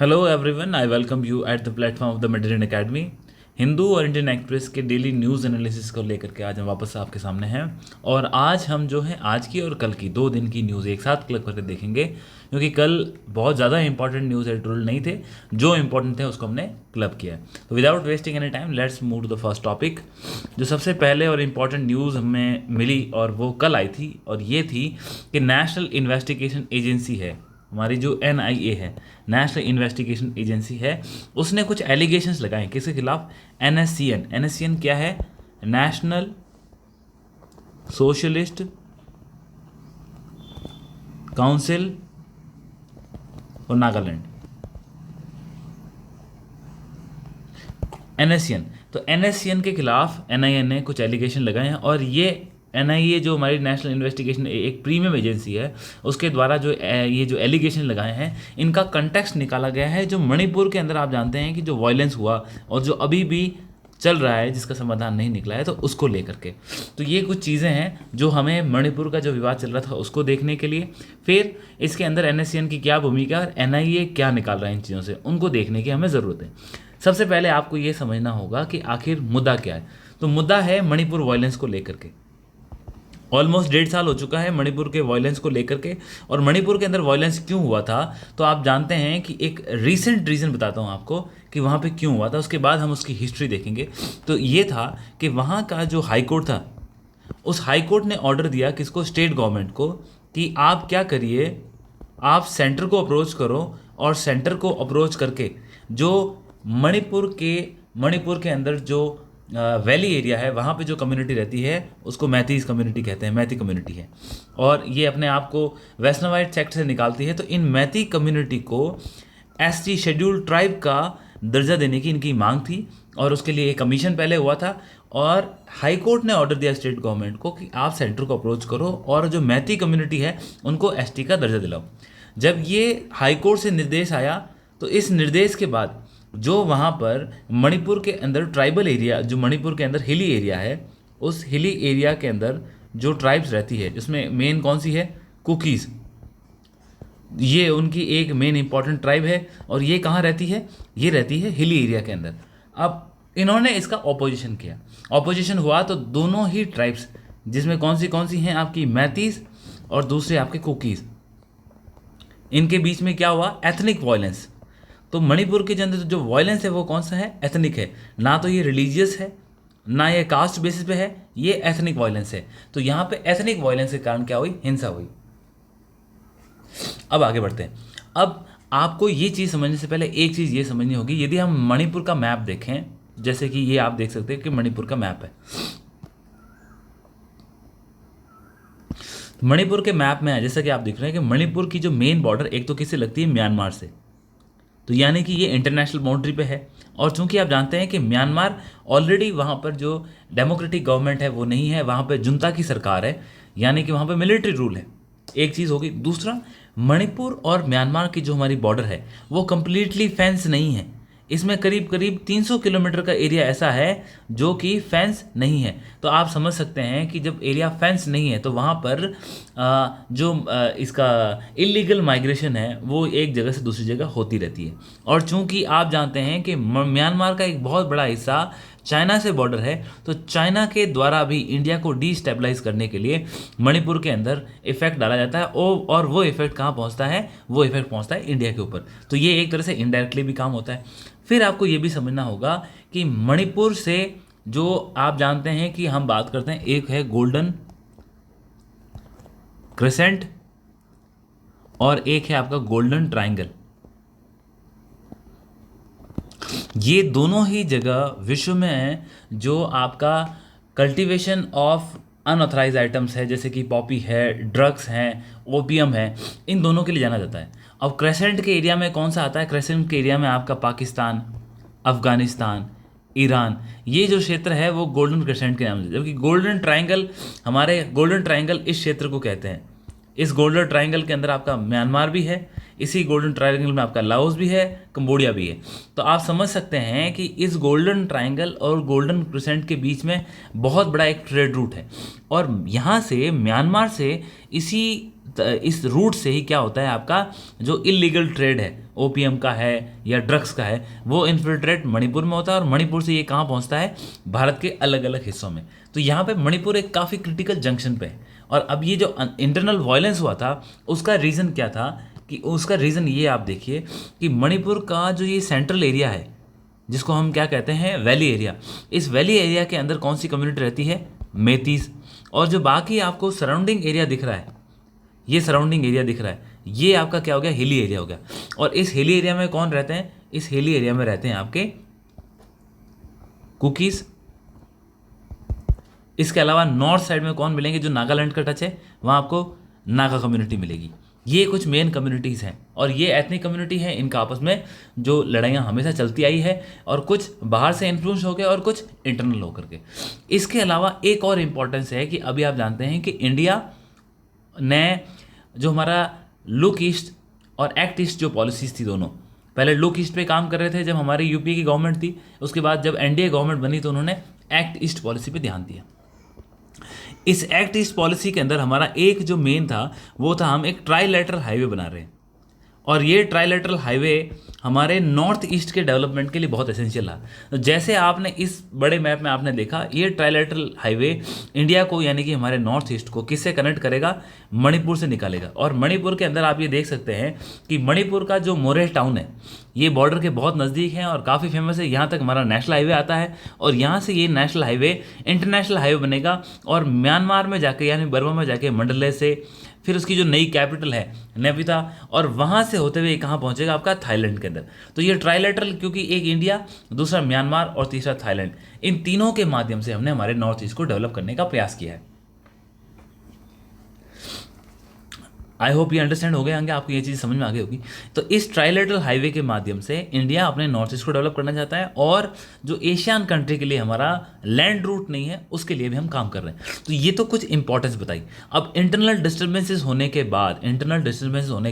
Hello everyone, I welcome you at the platform of the Mediterranean academy. Hindu और Indian express के daily news analysis को लेकर के आज हम वापस आपके सामने हैं। और आज हम जो है आज की और कल की 2 दिन की न्यूज़ एक साथ क्लिक करके देखेंगे, क्योंकि कल बहुत ज़्यादा इंपॉर्टेंट न्यूज़ एडिटोरियल नहीं थे, जो इंपॉर्टेंट थे उसको हमने क्लब किया है। तो without wasting any time let's move to the first topic. जो सबसे पहले और इम्पॉर्टेंट न्यूज़ हमें मिली और वो कल आई थी, और ये थी कि नेशनल इन्वेस्टिगेशन एजेंसी है, हमारी जो NIA है, नेशनल इन्वेस्टिगेशन एजेंसी है, उसने कुछ एलिगेशंस लगाए किसके खिलाफ? NSCN क्या है? नेशनल सोशलिस्ट काउंसिल और नागालैंड, NSCN। तो NSCN के खिलाफ NIA ने कुछ एलिगेशन लगाए हैं, और ये NIA जो हमारी नेशनल इन्वेस्टिगेशन एक प्रीमियम एजेंसी है, उसके द्वारा जो ये जो एलिगेशन लगाए हैं, इनका कंटेक्स्ट निकाला गया है। जो मणिपुर के अंदर आप जानते हैं कि जो वायलेंस हुआ और जो अभी भी चल रहा है, जिसका समाधान नहीं निकला है, तो उसको लेकर के तो ये कुछ चीज़ें हैं जो हमें मणिपुर का जो विवाद चल रहा था उसको देखने के लिए, फिर इसके अंदर NSCN की क्या भूमिका और NIA क्या निकाल रहा है इन चीज़ों से, उनको देखने की हमें ज़रूरत है। सबसे पहले आपको ये समझना होगा कि आखिर मुद्दा क्या है। तो मुद्दा है मणिपुर वायलेंस को लेकर के। ऑलमोस्ट 1.5 साल हो चुका है मणिपुर के वायलेंस को लेकर के। और मणिपुर के अंदर वायलेंस क्यों हुआ था, तो आप जानते हैं कि एक रीसेंट रीज़न बताता हूँ आपको कि वहाँ पे क्यों हुआ था, उसके बाद हम उसकी हिस्ट्री देखेंगे। तो ये था कि वहाँ का जो हाई कोर्ट था, उस हाई कोर्ट ने ऑर्डर दिया किसको? स्टेट गवर्नमेंट को, कि आप क्या करिए, आप सेंटर को अप्रोच करो, और सेंटर को अप्रोच करके जो मणिपुर के अंदर जो वैली एरिया है, वहाँ पे जो कम्युनिटी रहती है उसको मैथीज कम्युनिटी कहते हैं, मैथी कम्युनिटी है, और ये अपने आप को वैष्णवाइट सेक्ट से निकालती है। तो इन मैथी कम्युनिटी को ST शेड्यूल्ड ट्राइब का दर्जा देने की इनकी मांग थी, और उसके लिए एक कमीशन पहले हुआ था, और हाई कोर्ट ने ऑर्डर दिया स्टेट गवर्नमेंट को कि आप सेंटर को अप्रोच करो और जो मैथी कम्युनिटी है उनको ST का दर्जा दिलाओ। जब ये हाई कोर्ट से निर्देश आया, तो इस निर्देश के बाद जो वहाँ पर मणिपुर के अंदर ट्राइबल एरिया, जो मणिपुर के अंदर हिली एरिया है, उस हिली एरिया के अंदर जो ट्राइब्स रहती है, जिसमें मेन कौन सी है? कुकीज़। ये उनकी एक मेन इंपॉर्टेंट ट्राइब है, और ये कहाँ रहती है? ये रहती है हिली एरिया के अंदर। अब इन्होंने इसका ऑपोजिशन किया, ऑपोजिशन हुआ तो दोनों ही ट्राइब्स, जिसमें कौन सी हैं? आपकी मैथीज और दूसरे आपके कुकीज़, इनके बीच में क्या हुआ? Ethnic violence. तो मणिपुर के अंदर जो वायलेंस है वो कौन सा है? एथनिक है। ना तो ये रिलीजियस है, ना ये कास्ट बेसिस पे है, ये एथनिक वायलेंस है। तो यहाँ पे एथनिक वायलेंस के कारण क्या हुई? हिंसा हुई। अब आगे बढ़ते हैं। अब आपको ये चीज़ समझने से पहले एक चीज़ ये समझनी होगी। यदि हम मणिपुर का मैप देखें, जैसे कि ये आप देख सकते हैं कि मणिपुर का मैप है। मणिपुर के मैप में है, जैसा कि आप देख रहे हैं कि मणिपुर की जो मेन बॉर्डर एक तो किससे लगती है? म्यांमार से। तो यानी कि ये इंटरनेशनल बाउंड्री पे है, और चूंकि आप जानते हैं कि म्यांमार ऑलरेडी वहाँ पर जो डेमोक्रेटिक गवर्नमेंट है वो नहीं है, वहाँ पर जुंता की सरकार है, यानी कि वहाँ पर मिलिट्री रूल है। एक चीज़ होगी। दूसरा, मणिपुर और म्यांमार की जो हमारी बॉर्डर है वो कंप्लीटली फेंस नहीं है। इसमें करीब करीब 300 किलोमीटर का एरिया ऐसा है जो कि फेंस नहीं है। तो आप समझ सकते हैं कि जब एरिया फेंस नहीं है तो वहाँ पर इसका इलीगल माइग्रेशन है वो एक जगह से दूसरी जगह होती रहती है। और चूंकि आप जानते हैं कि म्यांमार का एक बहुत बड़ा हिस्सा चाइना से बॉर्डर है, तो चाइना के द्वारा भी इंडिया को डीस्टेबलाइज करने के लिए मणिपुर के अंदर इफेक्ट डाला जाता है, और वो इफेक्ट कहाँ पहुँचता है? वो इफेक्ट पहुँचता है इंडिया के ऊपर। तो ये एक तरह से इनडायरेक्टली भी काम होता है। फिर आपको ये भी समझना होगा कि मणिपुर से जो आप जानते हैं कि हम बात करते हैं, एक है गोल्डन क्रेसेंट और एक है आपका गोल्डन ट्रायंगल। ये दोनों ही जगह विश्व में जो आपका कल्टीवेशन ऑफ अनऑथराइज आइटम्स है, जैसे कि पॉपी है, ड्रग्स हैं, ओपियम है, इन दोनों के लिए जाना जाता है। अब क्रेसेंट के एरिया में कौन सा आता है? क्रेसेंट के एरिया में आपका पाकिस्तान, अफगानिस्तान, ईरान, ये जो क्षेत्र है वो गोल्डन क्रेसेंट के नाम से, जबकि गोल्डन ट्रायंगल इस क्षेत्र को कहते हैं। इस गोल्डन ट्रायंगल के अंदर आपका म्यांमार भी है, इसी गोल्डन ट्रायंगल में आपका लाओस भी है, कंबोडिया भी है। तो आप समझ सकते हैं कि इस गोल्डन ट्रायंगल और गोल्डन क्रिसेंट के बीच में बहुत बड़ा एक ट्रेड रूट है, और यहाँ से म्यांमार से इस रूट से ही क्या होता है, आपका जो इलीगल ट्रेड है ओपीएम का है या ड्रग्स का है, वो इन्फिल्ट्रेट मणिपुर में होता है, और मणिपुर से ये कहाँ पहुँचता है, भारत के अलग अलग हिस्सों में। तो यहाँ पे मणिपुर एक काफ़ी क्रिटिकल जंक्शन पे है। और अब ये जो इंटरनल वायलेंस हुआ था, उसका रीज़न क्या था, कि उसका रीज़न ये आप देखिए कि मणिपुर का जो ये सेंट्रल एरिया है, जिसको हम क्या कहते हैं, वैली एरिया, इस वैली एरिया के अंदर कौन सी कम्युनिटी रहती है, मेतीस। और जो बाकी आपको सराउंडिंग एरिया दिख रहा है, ये सराउंडिंग एरिया दिख रहा है, ये आपका क्या हो गया, हिली एरिया हो गया। और इस हिली एरिया में कौन रहते हैं, इस हिली एरिया में रहते हैं आपके कुकीज़। इसके अलावा नॉर्थ साइड में कौन मिलेंगे, जो नागालैंड का टच है, वहाँ आपको नागा कम्युनिटी मिलेगी। ये कुछ मेन कम्युनिटीज़ हैं, और ये एथनिक कम्युनिटी है, इनका आपस में जो लड़ाइयाँ हमेशा चलती आई है, और कुछ बाहर से इन्फ्लुएंस हो गए और कुछ इंटरनल होकर के। इसके अलावा एक और इम्पॉर्टेंस है कि अभी आप जानते हैं कि इंडिया ने जो हमारा लुक ईस्ट और एक्ट ईस्ट जो पॉलिसीज़ थी, दोनों पहले लुक ईस्ट पे काम कर रहे थे जब हमारी यूपी की गवर्नमेंट थी, उसके बाद जब एनडीए गवर्नमेंट बनी तो उन्होंने एक्ट ईस्ट पॉलिसी पे ध्यान दिया। इस एक्ट ईस्ट पॉलिसी के अंदर हमारा एक जो मेन था, वो था हम एक ट्राईलैटरल हाईवे बना रहे हैं, और ये ट्राईलैटरल हाईवे हमारे नॉर्थ ईस्ट के डेवलपमेंट के लिए बहुत एसेंशियल है। तो जैसे आपने इस बड़े मैप में आपने देखा, ये ट्राईलैटरल हाईवे इंडिया को, यानी कि हमारे नॉर्थ ईस्ट को किससे कनेक्ट करेगा, मणिपुर से निकालेगा। और मणिपुर के अंदर आप ये देख सकते हैं कि मणिपुर का जो मोरेह टाउन है, ये बॉर्डर के बहुत नज़दीक है और काफ़ी फेमस है। यहाँ तक हमारा नेशनल हाईवे आता है, और यहाँ से ये नेशनल हाईवे इंटरनेशनल हाईवे बनेगा, और म्यांमार में जाके, यानी बर्मा में जाके मंडले से, फिर उसकी जो नई कैपिटल है नेपिता, और वहाँ से होते हुए कहाँ पहुँचेगा, आपका थाईलैंड के अंदर। तो ये ट्राईलैटरल, क्योंकि एक इंडिया, दूसरा म्यांमार और तीसरा थाईलैंड, इन तीनों के माध्यम से हमने हमारे नॉर्थ ईस्ट को डेवलप करने का प्रयास किया है। आई होप ये अंडरस्टैंड हो गए होंगे, आपको ये चीज़ समझ में आ गई होगी। तो इस ट्राईलैटरल हाईवे के माध्यम से इंडिया अपने नॉर्थ ईस्ट को डेवलप करना चाहता है, और जो एशियन कंट्री के लिए हमारा लैंड रूट नहीं है, उसके लिए भी हम काम कर रहे हैं। तो ये तो कुछ इंपॉर्टेंस बताई। अब इंटरनल डिस्टर्बेंसेस होने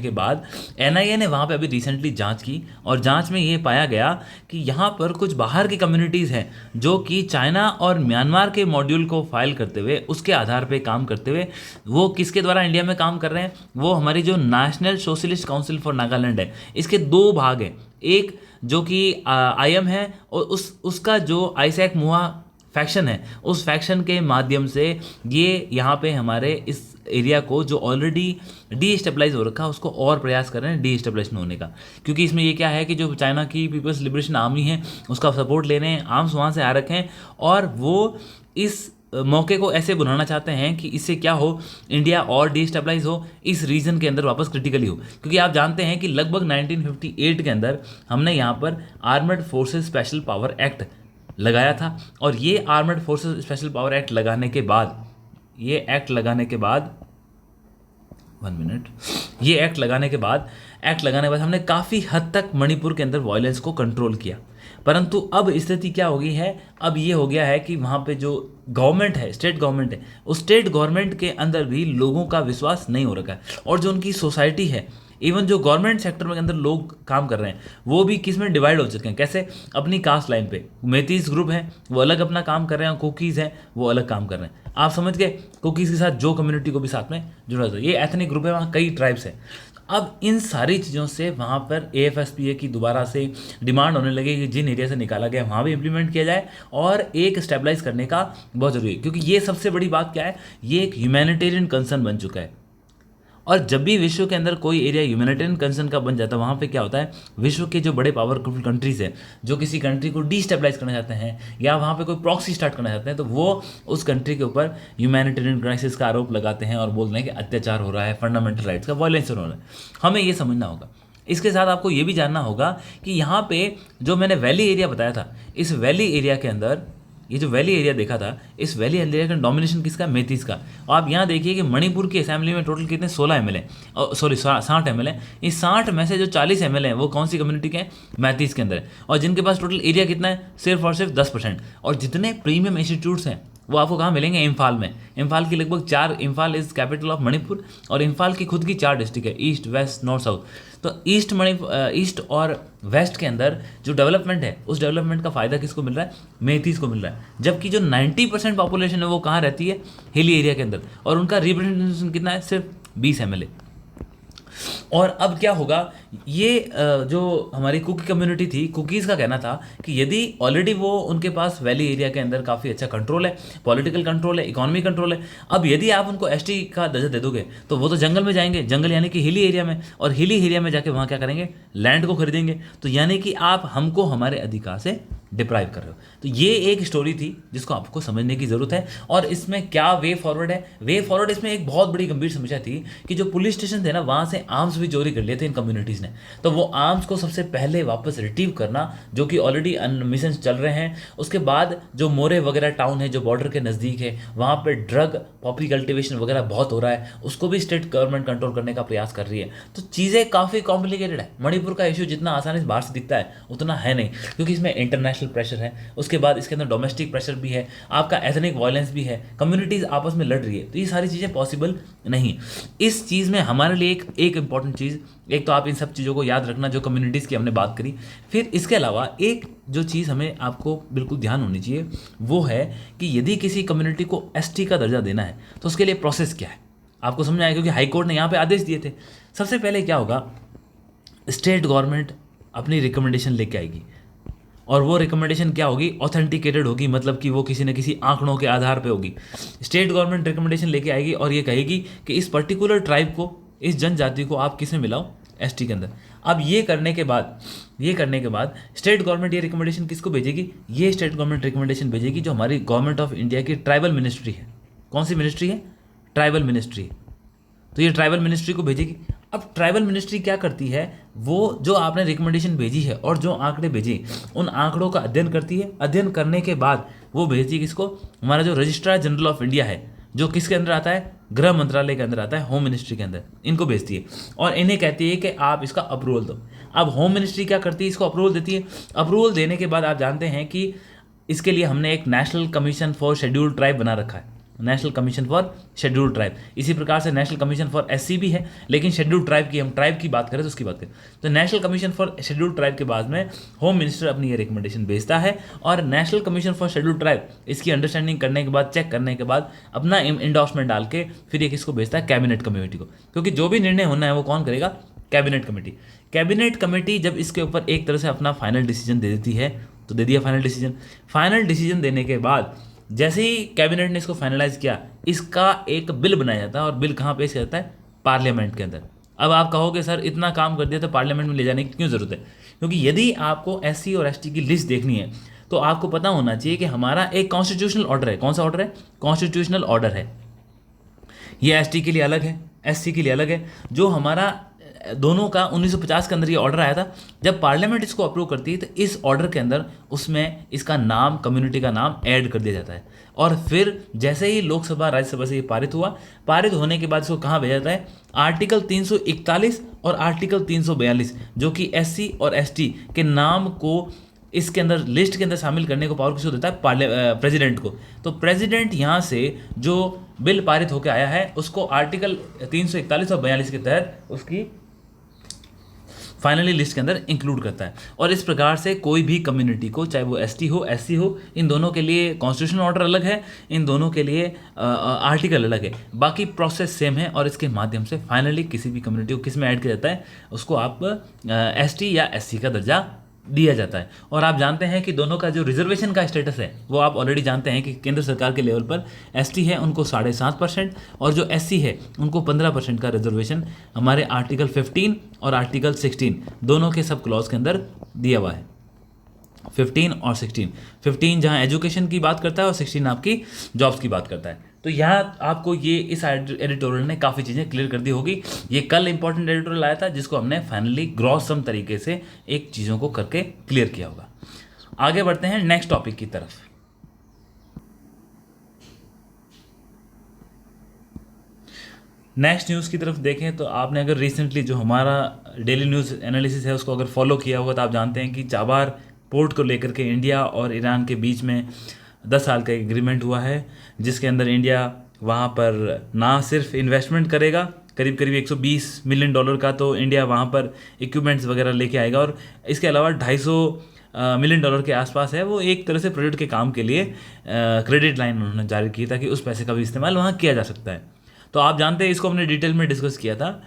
के बाद एनआईए ने वहाँ पर अभी रिसेंटली जाँच की, और जाँच में ये पाया गया कि यहाँ पर कुछ बाहर की कम्युनिटीज़ हैं जो कि चाइना और म्यांमार के मॉड्यूल को फाइल करते हुए, उसके आधार पर काम करते हुए, वो किसके द्वारा इंडिया में काम कर रहे हैं, वो हमारी जो national socialist council for Nagaland है, इसके दो भाग हैं। एक जो कि आईएम है, और उसका जो आइसैक मुआ फैक्शन है, उस फैक्शन के माध्यम से ये यहाँ पे हमारे इस एरिया को जो ऑलरेडी डीस्टेबलाइज हो रखा है, उसको और प्रयास कर रहे हैं डीस्टेबलाइजेशन होने का। क्योंकि इसमें ये क्या है कि जो चाइना की पीपल्स लिबरेशन आर्मी है, उसका सपोर्ट ले रहे हैं, आर्म्स वहाँ से आ रखे हैं, और वो इस मौके को ऐसे बनाना चाहते हैं कि इससे क्या हो, इंडिया और डीस्टेबलाइज हो, इस रीजन के अंदर वापस क्रिटिकली हो। क्योंकि आप जानते हैं कि लगभग 1958 के अंदर हमने यहाँ पर armoured forces special power act लगाया था, और ये armoured forces special power act लगाने के बाद, ये एक्ट लगाने के बाद हमने काफ़ी हद तक मणिपुर के अंदर वायलेंस को कंट्रोल किया। परंतु अब स्थिति क्या हो गई है, अब ये हो गया है कि वहाँ पे जो गवर्नमेंट है, स्टेट गवर्नमेंट है, उस स्टेट गवर्नमेंट के अंदर भी लोगों का विश्वास नहीं हो रखा है, और जो उनकी सोसाइटी है, इवन जो गवर्नमेंट सेक्टर में के अंदर लोग काम कर रहे हैं, वो भी किस में डिवाइड हो चुके हैं, कैसे, अपनी कास्ट लाइन पे। मेतीस ग्रुप है, वो अलग अपना काम कर रहे हैं, कुकीज़ हैं, वो अलग काम कर रहे हैं। आप समझ गए, कुकीज़ के साथ जो कम्युनिटी को भी साथ में जुड़ा था, ये एथनिक ग्रुप है, वहाँ कई ट्राइब्स हैं। अब इन सारी चीज़ों से वहाँ पर AFSPA की दोबारा से डिमांड होने लगी कि जिन एरिया से निकाला गया वहाँ भी इम्प्लीमेंट किया जाए, और एक स्टेबलाइज करने का बहुत ज़रूरी है। क्योंकि ये सबसे बड़ी बात क्या है, ये एक ह्यूमैनिटेरियन कंसर्न बन चुका है, और जब भी विश्व के अंदर कोई एरिया ह्यूमैनिटेरियन कंसर्न का बन जाता है, वहाँ पे क्या होता है, विश्व के जो बड़े पावरफुल कंट्रीज़ हैं, जो किसी कंट्री को डीस्टेबलाइज करना चाहते हैं, या वहाँ पे कोई प्रॉक्सी स्टार्ट करना चाहते हैं, तो वो उस कंट्री के ऊपर ह्यूमैनिटेरियन क्राइसिस का आरोप लगाते हैं, और बोलते हैं कि अत्याचार हो रहा है, फंडामेंटल राइट्स का वायलेंस हो रहा है। हमें ये समझना होगा। इसके साथ आपको ये भी जानना होगा कि यहाँ पे जो मैंने वैली एरिया बताया था, इस वैली एरिया के अंदर, ये जो वैली एरिया देखा था, इस वैली एरिया का डोमिनेशन किसका, मेतीस का। और आप यहाँ देखिए कि मणिपुर की असेंबली में टोटल कितने 16 MLA, सॉरी 60 MLA। इस 60 में से जो 40 MLA हैं वो कौन सी कम्युनिटी के हैं, मेतीस के अंदर है, और जिनके पास टोटल एरिया कितना है, सिर्फ और सिर्फ 10%। और जितने प्रीमियम इंस्टीट्यूट्स हैं वो आपको कहाँ मिलेंगे? इम्फाल में। इम्फाल की लगभग 4, Imphal is capital of Manipur, और इम्फाल की खुद की 4 डिस्ट्रिक्ट है, ईस्ट, वेस्ट, नॉर्थ, साउथ। तो ईस्ट और वेस्ट के अंदर जो डेवलपमेंट है, उस डेवलपमेंट का फ़ायदा किसको मिल रहा है? मेथीस को मिल रहा है। जबकि जो 90% पॉपुलेशन है वो कहाँ रहती है? हिली एरिया के अंदर, और उनका रिप्रेजेंटेशन कितना है? सिर्फ 20 MLA। और अब क्या होगा, ये जो हमारी कुकी कम्युनिटी थी, कुकीज़ का कहना था कि यदि ऑलरेडी वो उनके पास वैली एरिया के अंदर काफ़ी अच्छा कंट्रोल है, पॉलिटिकल कंट्रोल है, इकोनॉमी कंट्रोल है, अब यदि आप उनको एसटी का दर्जा दे दोगे तो वो तो जंगल में जाएंगे, जंगल यानी कि हिली एरिया में, और हिली एरिया में जाके वहाँ क्या करेंगे? लैंड को खरीदेंगे। तो यानी कि आप हमको हमारे अधिकार से डिप्राइव कर रहे हो। तो ये एक स्टोरी थी जिसको आपको समझने की ज़रूरत है। और इसमें क्या वे फॉरवर्ड है? वे फॉरवर्ड इसमें एक बहुत बड़ी गंभीर समस्या थी कि जो पुलिस स्टेशन थे ना, वहाँ से आर्म्स भी चोरी कर लिए थे इन कम्युनिटीज़ ने। तो वो आर्म्स को सबसे पहले वापस रिट्रीव करना, जो कि ऑलरेडी मिशन चल रहे हैं। उसके बाद जो मोरे वगैरह टाउन है जो बॉर्डर के नज़दीक है, वहाँ पर ड्रग पॉपी कल्टिवेशन वगैरह बहुत हो रहा है, उसको भी स्टेट गवर्नमेंट कंट्रोल करने का प्रयास कर रही है। तो चीज़ें काफ़ी कॉम्प्लिकेटेड है। मणिपुर का इशू जितना आसानी से बाहर से दिखता है उतना है नहीं, क्योंकि इसमें इंटरनेशनल प्रेशर है, उसके बाद इसके अंदर डोमेस्टिक प्रेशर भी है, आपका एथनिक वायलेंस भी है, कम्युनिटीज़ आपस में लड़ रही है। तो ये सारी चीज़ें पॉसिबल नहीं। इस चीज़ में हमारे लिए एक इंपॉर्टेंट चीज़, एक तो आप इन सब चीज़ों को याद रखना जो कम्युनिटीज़ की हमने बात करी। फिर इसके अलावा एक जो चीज़ हमें आपको बिल्कुल ध्यान होनी चाहिए वो है कि यदि किसी कम्युनिटी को एसटी का दर्जा देना है तो उसके लिए प्रोसेस क्या है, आपको समझ आएगा, क्योंकि हाईकोर्ट ने यहाँ पे आदेश दिए थे। सबसे पहले क्या होगा, स्टेट गवर्नमेंट अपनी रिकमेंडेशन लेके आएगी, और वो रिकमेंडेशन क्या होगी? ऑथेंटिकेटेड होगी, मतलब कि वो किसी न किसी आंकड़ों के आधार पे होगी। स्टेट गवर्नमेंट रिकमेंडेशन लेके आएगी और ये कहेगी कि इस पर्टिकुलर ट्राइब को, इस जनजाति को आप किस में मिलाओ? एसटी के अंदर। अब ये करने के बाद स्टेट गवर्नमेंट ये रिकमेंडेशन किसको भेजेगी? ये स्टेट गवर्नमेंट रिकमेंडेशन भेजेगी जो हमारी गवर्नमेंट ऑफ इंडिया की ट्राइबल मिनिस्ट्री है। कौन सी मिनिस्ट्री है? Tribal ministry. तो ये ट्राइबल मिनिस्ट्री को भेजेगी। अब ट्राइबल मिनिस्ट्री क्या करती है, वो जो आपने रिकमेंडेशन भेजी है और जो आंकड़े भेजे, उन आंकड़ों का अध्ययन करती है। अध्ययन करने के बाद वो भेजती है किसको? हमारा जो रजिस्ट्रार जनरल ऑफ इंडिया है, जो किसके अंदर आता है? गृह मंत्रालय के अंदर आता है, होम मिनिस्ट्री के अंदर। इनको भेजती है और इन्हें कहती है कि आप इसका अप्रूवल दो। अब होम मिनिस्ट्री क्या करती है? इसको अप्रूवल देती है। अप्रूवल देने के बाद आप जानते हैं कि इसके लिए हमने एक national commission for scheduled tribe बना रखा है, national commission for scheduled tribe. इसी प्रकार से नेशनल कमीशन फॉर एससी भी है, लेकिन शेड्यूल्ड ट्राइब की, हम ट्राइब की बात करें तो उसकी बात करें तो national commission for scheduled tribe के बाद में होम मिनिस्टर अपनी ये रिकमेंडेशन भेजता है, और national commission for scheduled tribe इसकी अंडरस्टैंडिंग करने के बाद, चेक करने के बाद अपना इंडोर्समेंट डाल के फिर ये किसको भेजता है? कैबिनेट कमेटी को। क्योंकि जो भी निर्णय होना है वो कौन करेगा? Cabinet committee. कैबिनेट कमेटी जब इसके ऊपर एक तरह से अपना फाइनल डिसीजन दे देती है, तो दे दिया फाइनल डिसीजन। फाइनल डिसीजन देने के बाद जैसे ही कैबिनेट ने इसको फाइनलाइज किया, इसका एक बिल बनाया जाता है, और बिल कहाँ पेश किया जाता है? पार्लियामेंट के अंदर। अब आप कहोगे सर इतना काम कर दिया तो पार्लियामेंट में ले जाने की क्यों ज़रूरत है? क्योंकि यदि आपको एससी और एसटी की लिस्ट देखनी है तो आपको पता होना चाहिए कि हमारा एक कॉन्स्टिट्यूशनल ऑर्डर है। कौन सा ऑर्डर है? कॉन्स्टिट्यूशनल ऑर्डर है। ये एसटी के लिए अलग है, एससी के लिए अलग है। जो हमारा दोनों का 1950 के अंदर ये ऑर्डर आया था। जब पार्लियामेंट इसको अप्रूव करती है तो इस ऑर्डर के अंदर उसमें इसका नाम, कम्युनिटी का नाम ऐड कर दिया जाता है, और फिर जैसे ही लोकसभा राज्यसभा से ये पारित हुआ, पारित होने के बाद इसको कहाँ भेजा जाता है? आर्टिकल 341 और आर्टिकल 342, जो कि एससी और एसटी के नाम को इसके अंदर लिस्ट के अंदर शामिल करने को पावर किसको देता है? प्रेसिडेंट को। तो प्रेसिडेंट यहाँ से जो बिल पारित होकर आया है उसको आर्टिकल 341 और 42 के तहत उसकी फाइनली लिस्ट के अंदर इंक्लूड करता है। और इस प्रकार से कोई भी कम्युनिटी को, चाहे वो एसटी हो, एससी हो, इन दोनों के लिए कॉन्स्टिट्यूशनल ऑर्डर अलग है, इन दोनों के लिए आर्टिकल अलग है, बाकी प्रोसेस सेम है, और इसके माध्यम से फाइनली किसी भी कम्युनिटी को किस में ऐड किया जाता है? उसको आप एसटी या एससी का दर्जा दिया जाता है। और आप जानते हैं कि दोनों का जो रिजर्वेशन का स्टेटस है वो आप ऑलरेडी जानते हैं कि केंद्र सरकार के लेवल पर एसटी है उनको 7.5%, और जो एससी है उनको 15% का रिजर्वेशन हमारे आर्टिकल 15 और आर्टिकल 16 दोनों के सब क्लॉज के अंदर दिया हुआ है। 15 और 16, 15 जहाँ एजुकेशन की बात करता है और 16 आपकी जॉब्स की बात करता है। तो यहाँ आपको ये इस एडिटोरियल ने काफ़ी चीज़ें क्लियर कर दी होगी। ये कल इंपॉर्टेंट एडिटोरियल आया था जिसको हमने फाइनली ग्रॉस सम तरीके से एक चीज़ों को करके क्लियर किया होगा। आगे बढ़ते हैं नेक्स्ट टॉपिक की तरफ। नेक्स्ट न्यूज़ की तरफ देखें तो आपने अगर रिसेंटली जो हमारा डेली न्यूज़ एनालिसिस है उसको अगर फॉलो किया होगा तो आप जानते हैं कि चाबार पोर्ट को लेकर के इंडिया और ईरान के बीच में 10 साल का एग्रीमेंट हुआ है, जिसके अंदर इंडिया वहाँ पर ना सिर्फ इन्वेस्टमेंट करेगा करीब करीब $120 मिलियन का, तो इंडिया वहाँ पर इक्विपमेंट्स वगैरह लेके आएगा, और इसके अलावा $250 मिलियन के आसपास है वो एक तरह से प्रोजेक्ट के काम के लिए क्रेडिट लाइन उन्होंने जारी की, ताकि उस पैसे का भी इस्तेमाल वहाँ किया जा सकता है। तो आप जानते हैं, इसको हमने डिटेल में डिस्कस किया था।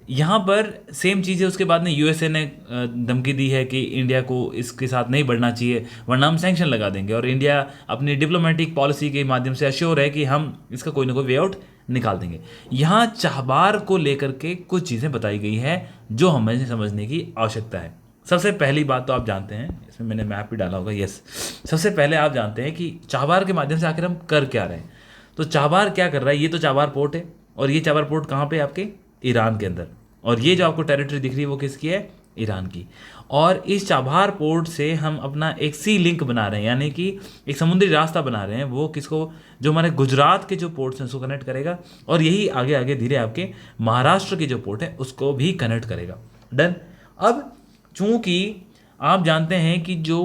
यहाँ पर सेम चीज़ है, उसके बाद में यूएसए ने धमकी दी है कि इंडिया को इसके साथ नहीं बढ़ना चाहिए, वरना हम सैंक्शन लगा देंगे, और इंडिया अपनी डिप्लोमेटिक पॉलिसी के माध्यम से अश्योर है कि हम इसका कोई ना कोई वे आउट निकाल देंगे। यहाँ चाहबार को लेकर के कुछ चीज़ें बताई गई है जो हमें समझने की आवश्यकता है। सबसे पहली बात तो आप जानते हैं, इसमें मैंने मैप भी डाला होगा, यस, सबसे पहले आप जानते हैं कि चाहबार के माध्यम से आखिर हम कर क्या रहे हैं। तो चाहबार क्या कर रहा है, ये तो चाहबार पोर्ट है, और ये चाहबार पोर्ट कहाँ पे, आपके ईरान के अंदर, और ये जो आपको टेरिटरी दिख रही है वो किसकी है, ईरान की। और इस चाबहार पोर्ट से हम अपना एक सी लिंक बना रहे हैं, यानी कि एक समुद्री रास्ता बना रहे हैं, वो किसको, जो हमारे गुजरात के जो पोर्ट्स हैं उसको कनेक्ट करेगा, और यही आगे आगे धीरे आपके महाराष्ट्र की जो पोर्ट है उसको भी कनेक्ट करेगा। डन। अब चूंकि आप जानते हैं कि जो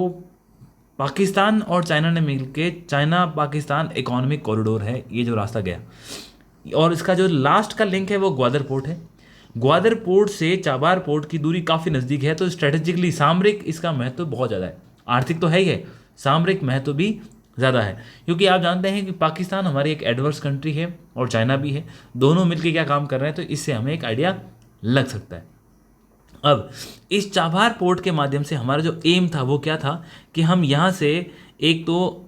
पाकिस्तान और चाइना ने मिलके चाइना पाकिस्तान इकोनॉमिक कॉरिडोर है, ये जो रास्ता गया, और इसका जो लास्ट का लिंक है वो ग्वादर पोर्ट है। ग्वादर पोर्ट से चाबार पोर्ट की दूरी काफ़ी नज़दीक है, तो स्ट्रेटेजिकली सामरिक इसका महत्व बहुत ज़्यादा है। आर्थिक तो है ही है, सामरिक महत्व भी ज़्यादा है, क्योंकि आप जानते हैं कि पाकिस्तान हमारी एक एडवर्स कंट्री है और चाइना भी है, दोनों मिलकर क्या काम कर रहे हैं, तो इससे हमें एक आइडिया लग सकता है। अब इस चाबहार पोर्ट के माध्यम से हमारा जो एम था वो क्या था कि हम यहाँ से एक तो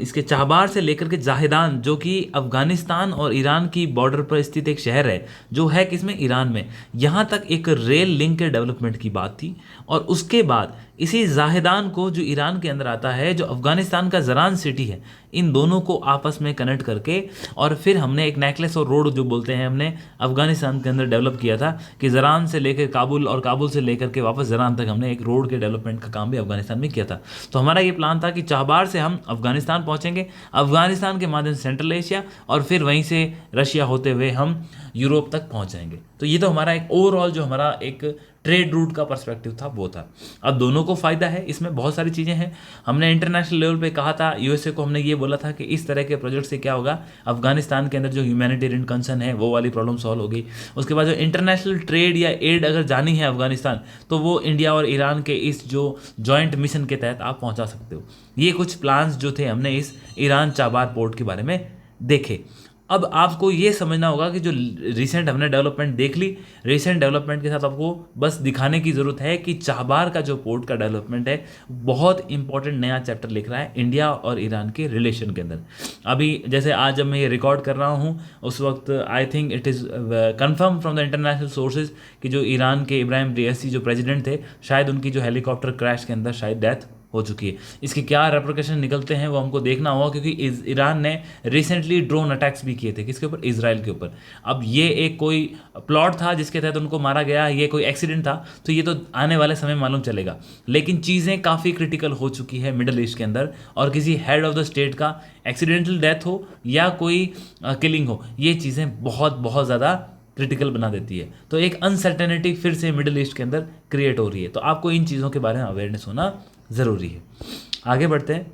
इसके चाबहार से लेकर के जाहिदान, जो कि अफ़गानिस्तान और ईरान की बॉर्डर पर स्थित एक शहर है, जो है किसमें, ईरान में, यहाँ तक एक रेल लिंक के डेवलपमेंट की बात थी। और उसके बाद इसी जाहिदान को, जो ईरान के अंदर आता है, जो अफ़गानिस्तान का जरान सिटी है, इन दोनों को आपस में कनेक्ट करके, और फिर हमने एक नेकलेस और रोड जो बोलते हैं, हमने अफ़गानिस्तान के अंदर डेवलप किया था कि जरान से लेकर काबुल और काबुल से लेकर के वापस जरान तक हमने एक रोड के डेवलपमेंट का काम भी अफ़गानिस्तान में किया था। तो हमारा ये प्लान था कि चाबहार से हम अफ़गानिस्तान पहुँचेंगे, अफ़गानिस्तान के माध्यम से सेंट्रल एशिया, और फिर वहीं से रशिया होते हुए हम यूरोप तक पहुँच जाएंगे। तो ये तो हमारा एक ओवरऑल जो हमारा एक ट्रेड रूट का पर्सपेक्टिव था वो था। अब दोनों को फ़ायदा है, इसमें बहुत सारी चीज़ें हैं। हमने इंटरनेशनल लेवल पे कहा था, यूएसए को हमने ये बोला था कि इस तरह के प्रोजेक्ट से क्या होगा, अफगानिस्तान के अंदर जो ह्यूमैनिटेरियन कंसर्न है वो वाली प्रॉब्लम सॉल्व होगी। उसके बाद जो इंटरनेशनल ट्रेड या एड अगर जानी है अफगानिस्तान, तो वो इंडिया और ईरान के इस जो जॉइंट मिशन के तहत आप पहुँचा सकते हो। ये कुछ प्लान्स जो थे हमने इस ईरान चाबार पोर्ट के बारे में देखे। अब आपको ये समझना होगा कि जो रिसेंट हमने डेवलपमेंट देख ली, रिसेंट डेवलपमेंट के साथ आपको बस दिखाने की ज़रूरत है कि चाबहार का जो पोर्ट का डेवलपमेंट है बहुत इंपॉर्टेंट नया चैप्टर लिख रहा है इंडिया और ईरान के रिलेशन के अंदर। अभी जैसे आज जब मैं ये रिकॉर्ड कर रहा हूँ, उस वक्त I think it is confirm from the international sources कि जो ईरान के इब्राहिम रेसी जो प्रेसिडेंट थे, शायद उनकी जो हेलीकॉप्टर क्रैश के अंदर शायद डेथ हो चुकी है। इसके क्या रेप्रिकेशन निकलते हैं वो हमको देखना होगा, क्योंकि ईरान ने रिसेंटली ड्रोन अटैक्स भी किए थे, किसके ऊपर, इजराइल के ऊपर। अब ये एक कोई प्लॉट था जिसके तहत उनको मारा गया, ये कोई एक्सीडेंट था, तो ये तो आने वाले समय मालूम चलेगा। लेकिन चीज़ें काफ़ी क्रिटिकल हो चुकी है मिडल ईस्ट के अंदर, और किसी हेड ऑफ द स्टेट का एक्सीडेंटल डेथ हो या कोई किलिंग हो, ये चीज़ें बहुत बहुत ज़्यादा क्रिटिकल बना देती है। तो एक अनसर्टेनिटी फिर से मिडिल ईस्ट के अंदर क्रिएट हो रही है। तो आपको इन चीज़ों के बारे में अवेयरनेस होना ज़रूरी है। आगे बढ़ते हैं।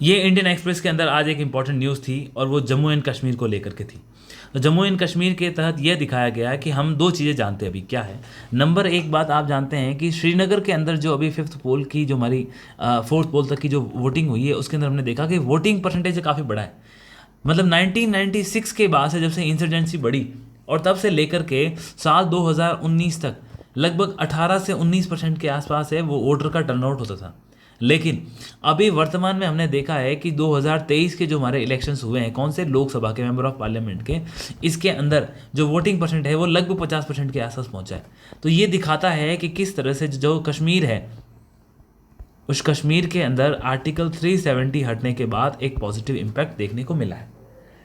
ये इंडियन एक्सप्रेस के अंदर आज एक इंपॉर्टेंट न्यूज़ थी, और वो जम्मू एंड कश्मीर को लेकर के थी। तो जम्मू एंड कश्मीर के तहत यह दिखाया गया है कि हम दो चीज़ें जानते हैं अभी क्या है। नंबर एक बात आप जानते हैं कि श्रीनगर के अंदर जो अभी 5th पोल की जो हमारी 4th पोल तक की जो वोटिंग हुई है, उसके अंदर हमने देखा कि वोटिंग परसेंटेज काफ़ी बड़ा है। मतलब 1996 के बाद से, जब से इंसर्जेंसी बढ़ी, और तब से लेकर के साल 2019 तक लगभग 18 से 19% के आसपास है वो वोटर का टर्नआउट होता था। लेकिन अभी वर्तमान में हमने देखा है कि 2023 के जो हमारे इलेक्शंस हुए हैं, कौन से, लोकसभा के, मेंबर ऑफ पार्लियामेंट के, इसके अंदर जो वोटिंग परसेंट है वो लगभग 50% के आसपास पहुंचा है। तो ये दिखाता है कि किस तरह से जो कश्मीर है, उस कश्मीर के अंदर आर्टिकल 370 हटने के बाद एक पॉजिटिव इम्पैक्ट देखने को मिला है।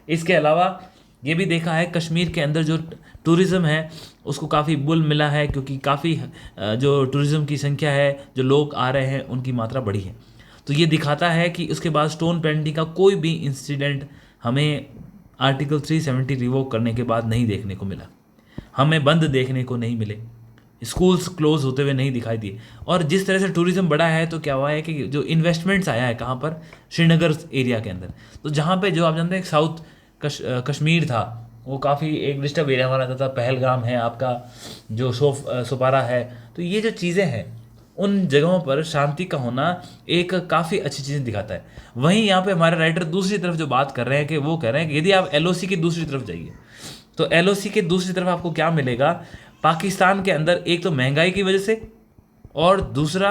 इसके अलावा ये भी देखा है कश्मीर के अंदर जो टूरिज़्म है उसको काफ़ी बुल मिला है, क्योंकि काफ़ी जो टूरिज़्म की संख्या है, जो लोग आ रहे हैं, उनकी मात्रा बढ़ी है। तो ये दिखाता है कि उसके बाद स्टोन पेंटिंग का कोई भी इंसिडेंट हमें आर्टिकल 370 रिवोक करने के बाद नहीं देखने को मिला, हमें बंद देखने को नहीं मिले। स्कूल्स क्लोज होते हुए नहीं दिखाई दिए। और जिस तरह से टूरिज्म बढ़ा है तो क्या हुआ है कि जो इन्वेस्टमेंट्स आया है कहाँ पर, श्रीनगर एरिया के अंदर, तो जहाँ पे जो आप जानते हैं साउथ कश्मीर था वो काफ़ी एक डिस्टर्ब एरिया माना जाता था, पहलगाम है आपका, जो सोपारा है, तो ये जो चीज़ें हैं उन जगहों पर शांति का होना एक काफ़ी अच्छी चीज़ दिखाता है। वहीं यहाँ पे हमारे राइटर दूसरी तरफ जो बात कर रहे हैं कि वो कह रहे हैं कि यदि आप एलओसी की दूसरी तरफ जाइए तो एलओसी के दूसरी तरफ आपको क्या मिलेगा, पाकिस्तान के अंदर एक तो महंगाई की वजह से, और दूसरा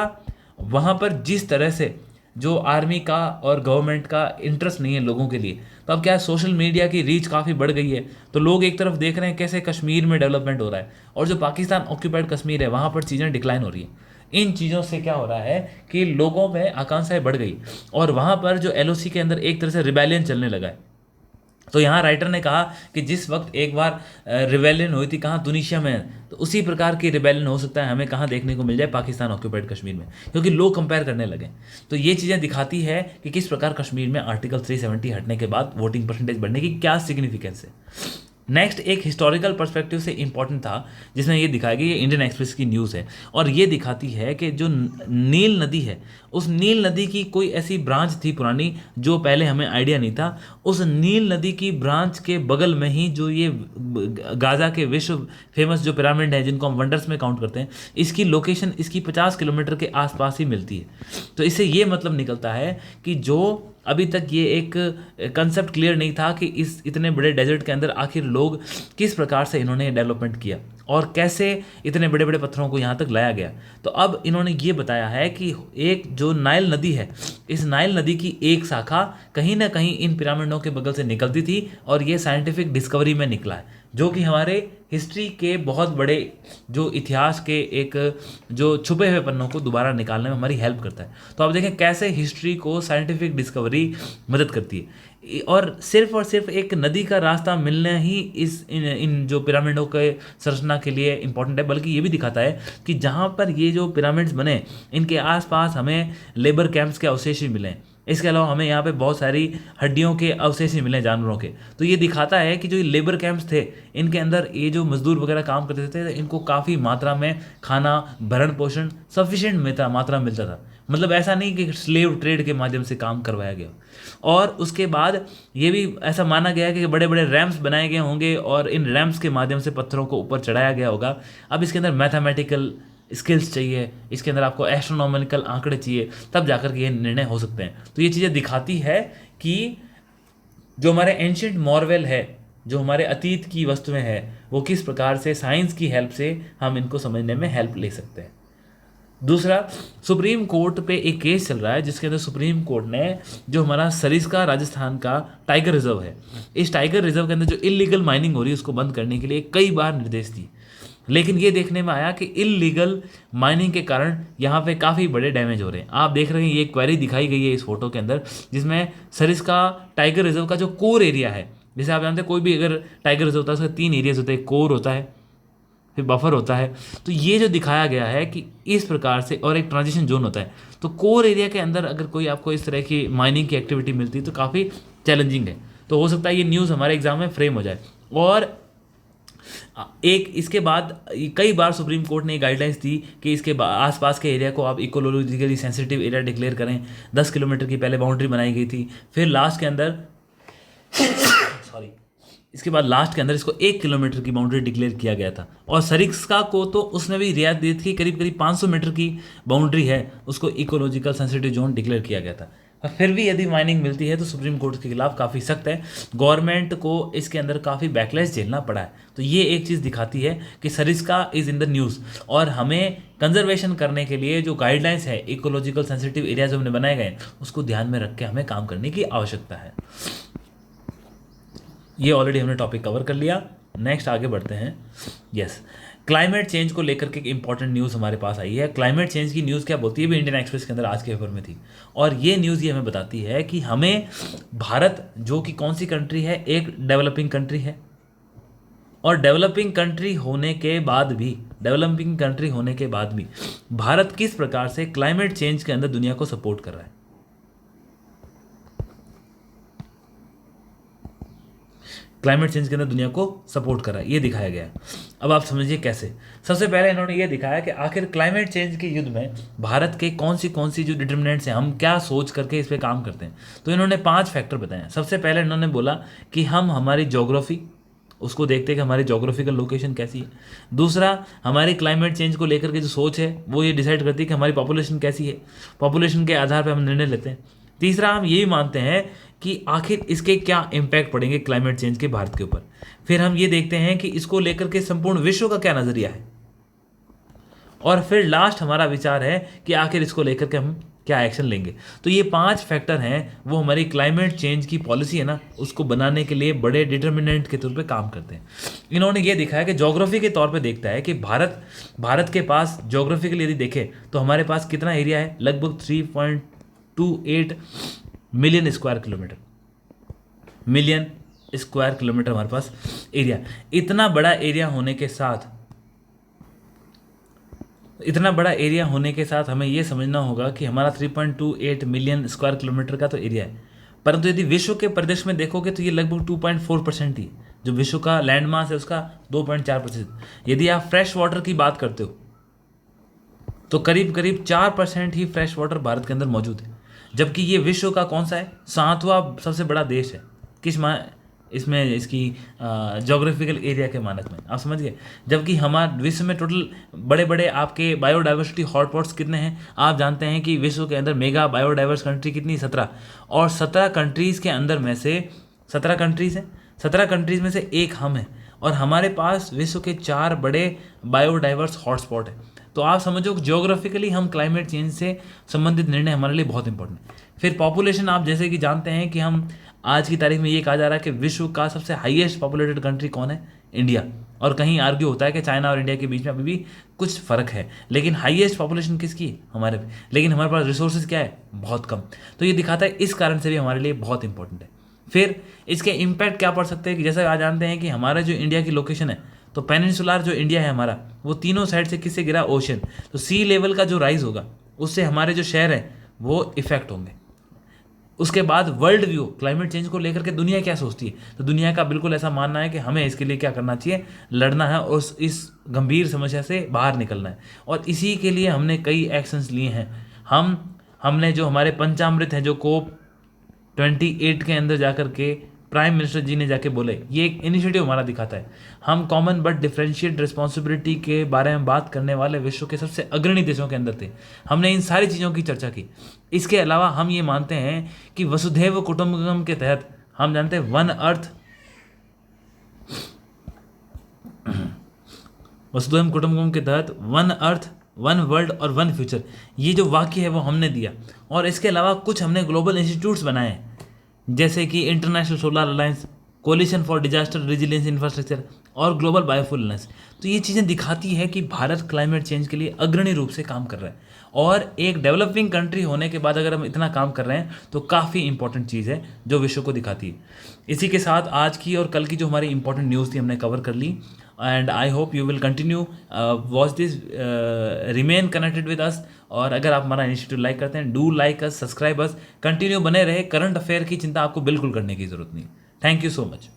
वहाँ पर जिस तरह से जो आर्मी का और गवर्नमेंट का इंटरेस्ट नहीं है लोगों के लिए, तो अब क्या है, सोशल मीडिया की रीच काफ़ी बढ़ गई है, तो लोग एक तरफ देख रहे हैं कैसे कश्मीर में डेवलपमेंट हो रहा है, और जो पाकिस्तान ऑक्यूपाइड कश्मीर है वहाँ पर चीज़ें डिक्लाइन हो रही हैं। इन चीज़ों से क्या हो रहा है कि लोगों में आकांक्षाएं बढ़ गई, और वहाँ पर जो एलओसी के अंदर एक तरह से रिबेलियन चलने लगा है। तो यहाँ राइटर ने कहा कि जिस वक्त एक बार रिबेलियन हुई थी कहाँ, तुनिशिया में, तो उसी प्रकार की रिबेलियन हो सकता है हमें कहाँ देखने को मिल जाए, पाकिस्तान ऑक्यूपाइड कश्मीर में, क्योंकि लोग कंपेयर करने लगे। तो ये चीज़ें दिखाती है कि किस प्रकार कश्मीर में आर्टिकल 370 हटने के बाद वोटिंग परसेंटेज बढ़ने की क्या सिग्निफिकेंस है। नेक्स्ट एक हिस्टोरिकल पर्सपेक्टिव से इंपॉर्टेंट था जिसमें ये दिखाया गया, ये इंडियन एक्सप्रेस की न्यूज़ है, और ये दिखाती है कि जो नील नदी है, उस नील नदी की कोई ऐसी ब्रांच थी पुरानी जो पहले हमें आइडिया नहीं था। उस नील नदी की ब्रांच के बगल में ही जो ये गाज़ा के विश्व फेमस जो पिरामिड है जिनको हम वंडर्स में काउंट करते हैं, इसकी लोकेशन इसकी 50 किलोमीटर के आसपास ही मिलती है। तो इससे ये मतलब निकलता है कि जो अभी तक ये एक कंसेप्ट क्लियर नहीं था कि इस इतने बड़े डेजर्ट के अंदर आखिर लोग किस प्रकार से इन्होंने डेवलपमेंट किया और कैसे इतने बड़े बड़े पत्थरों को यहाँ तक लाया गया। तो अब इन्होंने ये बताया है कि एक जो नाइल नदी है, इस नाइल नदी की एक शाखा कहीं ना कहीं इन पिरामिडों के बगल से निकलती थी, और ये साइंटिफिक डिस्कवरी में निकला है जो कि हमारे हिस्ट्री के बहुत बड़े जो इतिहास के एक जो छुपे हुए पन्नों को दोबारा निकालने में हमारी हेल्प करता है। तो आप देखें कैसे हिस्ट्री को साइंटिफिक डिस्कवरी मदद करती है, और सिर्फ एक नदी का रास्ता मिलना ही इन जो पिरामिडों के संरचना के लिए इम्पोर्टेंट है, बल्कि ये भी दिखाता है कि जहाँ पर ये जो पिरामिड्स बने इनके आसपास हमें लेबर कैंप्स के अवशेष भी मिले। इसके अलावा हमें यहाँ पे बहुत सारी हड्डियों के अवशेष भी मिले जानवरों के। तो ये दिखाता है कि जो ये लेबर कैंप्स थे इनके अंदर ये जो मजदूर वगैरह काम करते थे इनको काफ़ी मात्रा में खाना, भरण पोषण सफिशिएंट मात्रा मिलता था। मतलब ऐसा नहीं कि स्लेव ट्रेड के माध्यम से काम करवाया गया। और उसके बाद ये भी ऐसा माना गया कि बड़े बड़े रैम्प्स बनाए गए होंगे और इन रैम्प्स के माध्यम से पत्थरों को ऊपर चढ़ाया गया होगा। अब इसके अंदर मैथमेटिकल स्किल्स चाहिए, इसके अंदर आपको एस्ट्रोनॉमिकल आंकड़े चाहिए, तब जाकर के ये निर्णय हो सकते हैं। तो ये चीज़ें दिखाती है कि जो हमारे एंशिएंट मॉर्वेल है, जो हमारे अतीत की वस्तुएं हैं, वो किस प्रकार से साइंस की हेल्प से हम इनको समझने में हेल्प ले सकते हैं। दूसरा, सुप्रीम कोर्ट पे एक केस चल रहा है जिसके अंदर सुप्रीम कोर्ट ने जो हमारा सरिस्का राजस्थान का टाइगर रिजर्व है, इस टाइगर रिजर्व के अंदर जो इलीगल माइनिंग हो रही है उसको बंद करने के लिए कई बार निर्देश दिए, लेकिन ये देखने में आया कि इलीगल माइनिंग के कारण यहाँ पे काफ़ी बड़े डैमेज हो रहे हैं। आप देख रहे हैं ये क्वेरी दिखाई गई है इस फोटो के अंदर, जिसमें सरिस्का टाइगर रिजर्व का जो कोर एरिया है, जैसे आप जानते हैं कोई भी अगर टाइगर रिजर्व होता है उसका 3 एरियाज होते हैं, कोर होता है, फिर बफर होता है। तो ये जो दिखाया गया है कि इस प्रकार से, और एक ट्रांजिशन जोन होता है। तो कोर एरिया के अंदर अगर कोई आपको इस तरह की माइनिंग की एक्टिविटी मिलती है तो काफ़ी चैलेंजिंग है। तो हो सकता है ये न्यूज़ हमारे एग्जाम में फ्रेम हो जाए। और एक इसके बाद कई बार सुप्रीम कोर्ट ने गाइडलाइंस दी कि इसके आसपास के एरिया को आप इकोलॉजिकली सेंसिटिव एरिया डिक्लेयर करें। 10 किलोमीटर की पहले बाउंड्री बनाई गई थी, फिर लास्ट के अंदर सॉरी इसके बाद लास्ट के अंदर इसको 1 किलोमीटर की बाउंड्री डिक्लेयर किया गया था। और सरिस्का को तो उसने भी रियायत दी थी, करीब करीब 500 मीटर की बाउंड्री है, उसको इकोलॉजिकल सेंसिटिव जोन डिक्लेयर किया गया था। और फिर भी यदि माइनिंग मिलती है तो सुप्रीम कोर्ट के खिलाफ काफ़ी सख्त है। गवर्नमेंट को इसके अंदर काफ़ी बैकलैश झेलना पड़ा है। तो ये एक चीज़ दिखाती है कि Sariska is in the news, और हमें कंजर्वेशन करने के लिए जो गाइडलाइंस है, इकोलॉजिकल सेंसिटिव एरिया जो हमने बनाए गए उसको ध्यान में रख के हमें काम करने की आवश्यकता है। ये ऑलरेडी हमने टॉपिक कवर कर लिया। नेक्स्ट आगे बढ़ते हैं। यस, क्लाइमेट चेंज को लेकर के एक इंपॉर्टेंट न्यूज़ हमारे पास आई है। क्लाइमेट चेंज की न्यूज़ क्या बोलती है, भी इंडियन एक्सप्रेस के अंदर आज के पेपर में थी। और ये न्यूज़ ये हमें बताती है कि हमें भारत, जो कि कौन सी कंट्री है, एक डेवलपिंग कंट्री है, और डेवलपिंग कंट्री होने के बाद भी भारत किस प्रकार से क्लाइमेट चेंज के अंदर दुनिया को सपोर्ट कर रहा है। क्लाइमेट चेंज के अंदर दुनिया को सपोर्ट कर रहा है, ये दिखाया गया है। अब आप समझिए कैसे। सबसे पहले इन्होंने ये दिखाया कि आखिर क्लाइमेट चेंज के युद्ध में भारत के कौन सी जो डिटर्मिनेंट्स हैं, हम क्या सोच करके इस पे काम करते हैं। तो इन्होंने 5 फैक्टर बताए हैं। सबसे पहले इन्होंने बोला कि हम हमारी ज्योग्राफी उसको देखते हैं कि हमारी जोग्राफिकल लोकेशन कैसी है। दूसरा, हमारी क्लाइमेट चेंज को लेकर के जो सोच है वो ये डिसाइड करती है कि हमारी पॉपुलेशन कैसी है, पॉपुलेशन के आधार पर हम निर्णय लेते हैं। तीसरा, हम ये भी मानते हैं कि आखिर इसके क्या इम्पैक्ट पड़ेंगे क्लाइमेट चेंज के भारत के ऊपर। फिर हम ये देखते हैं कि इसको लेकर के संपूर्ण विश्व का क्या नज़रिया है। और फिर लास्ट हमारा विचार है कि आखिर इसको लेकर के हम क्या एक्शन लेंगे। तो ये 5 फैक्टर हैं, वो हमारी क्लाइमेट चेंज की पॉलिसी है ना, उसको बनाने के लिए बड़े डिटर्मिनेंट के तौर पे काम करते हैं। इन्होंने ये दिखाया कि ज्योग्राफी के तौर पे देखता है कि भारत के पास ज्योग्राफिकली यदि देखें तो हमारे पास कितना एरिया है, लगभग 3.28 मिलियन स्क्वायर किलोमीटर हमारे पास एरिया। इतना बड़ा एरिया होने के साथ हमें यह समझना होगा कि हमारा 3.28 मिलियन स्क्वायर किलोमीटर का तो एरिया है, परंतु यदि विश्व के परिदृश्य में देखोगे तो ये लगभग 2.4% ही, जो विश्व का लैंड मास है उसका 2.4%। यदि आप फ्रेश वाटर की बात करते हो तो करीब करीब 4% ही फ्रेश वाटर भारत के अंदर मौजूद है, जबकि ये विश्व का कौन सा है, 7वां सबसे बड़ा देश है। इसमें इसकी जोग्राफिकल एरिया के मानक में, आप समझ गए। जबकि हमारे विश्व में टोटल बड़े बड़े आपके बायोडाइवर्सिटी हॉटस्पॉट्स कितने हैं, आप जानते हैं कि विश्व के अंदर मेगा बायोडाइवर्स कंट्री कितनी, 17। और 17 कंट्रीज़ के अंदर में से 17 कंट्रीज़ हैं, 17 कंट्रीज़ में से एक हम हैं, और हमारे पास विश्व के 4 बड़े बायोडाइवर्स हॉटस्पॉट हैं। तो आप समझो कि ज्योग्राफिकली हम क्लाइमेट चेंज से संबंधित निर्णय हमारे लिए बहुत इंपॉर्टेंट है। फिर पॉपुलेशन, आप जैसे कि जानते हैं कि हम आज की तारीख में ये कहा जा रहा है कि विश्व का सबसे हाईएस्ट पॉपुलेटेड कंट्री कौन है, इंडिया। और कहीं आर्ग्यू होता है कि चाइना और इंडिया के बीच में अभी भी कुछ फ़र्क है, लेकिन हाईएस्ट पॉपुलेशन किसकी है, हमारे। लेकिन हमारे पास रिसोर्सेज क्या है, बहुत कम। तो ये दिखाता है इस कारण से भी हमारे लिए बहुत इंपॉर्टेंट है। फिर इसके इम्पैक्ट क्या पड़ सकते हैं कि जैसे आज जानते हैं कि हमारा जो इंडिया की लोकेशन है, तो पेनिनसुलर जो इंडिया है हमारा, वो तीनों साइड से किससे घिरा, ओशन। तो सी लेवल का जो राइज होगा उससे हमारे जो शहर हैं वो इफेक्ट होंगे। उसके बाद वर्ल्ड व्यू, क्लाइमेट चेंज को लेकर के दुनिया क्या सोचती है, तो दुनिया का बिल्कुल ऐसा मानना है कि हमें इसके लिए क्या करना चाहिए, लड़ना है और इस गंभीर समस्या से बाहर निकलना है। और इसी के लिए हमने कई एक्शंस लिए हैं। हमने जो हमारे पंचामृत हैं, जो COP 28 के अंदर जाकर के प्राइम मिनिस्टर जी ने जाके बोले, ये एक इनिशिएटिव हमारा दिखाता है। हम कॉमन बट डिफरेंशिएट रिस्पॉन्सिबिलिटी के बारे में बात करने वाले विश्व के सबसे अग्रणी देशों के अंदर थे। हमने इन सारी चीज़ों की चर्चा की। इसके अलावा हम ये मानते हैं कि वसुधैव कुटुंबकम के तहत, हम जानते हैं वसुधैव कुटुंबकम के तहत वन अर्थ, वन वर्ल्ड और वन फ्यूचर, ये जो वाक्य है वो हमने दिया। और इसके अलावा कुछ हमने ग्लोबल इंस्टीट्यूट्स बनाए हैं, जैसे कि international solar alliance, coalition for disaster resilience infrastructure और ग्लोबल बायोफुलनेस। तो ये चीज़ें दिखाती है कि भारत क्लाइमेट चेंज के लिए अग्रणी रूप से काम कर रहा है। और एक डेवलपिंग कंट्री होने के बाद अगर हम इतना काम कर रहे हैं तो काफ़ी इंपॉर्टेंट चीज़ है जो विश्व को दिखाती है। इसी के साथ आज की और कल की जो हमारी इंपॉर्टेंट न्यूज़ थी हमने कवर कर ली। And I hope you will continue watch this, remain connected with us. और अगर आप हमारा इनिशिएटिव लाइक करते हैं, do like us, subscribe us, continue बने रहे। करंट अफेयर की चिंता आपको बिल्कुल करने की ज़रूरत नहीं। Thank you so much.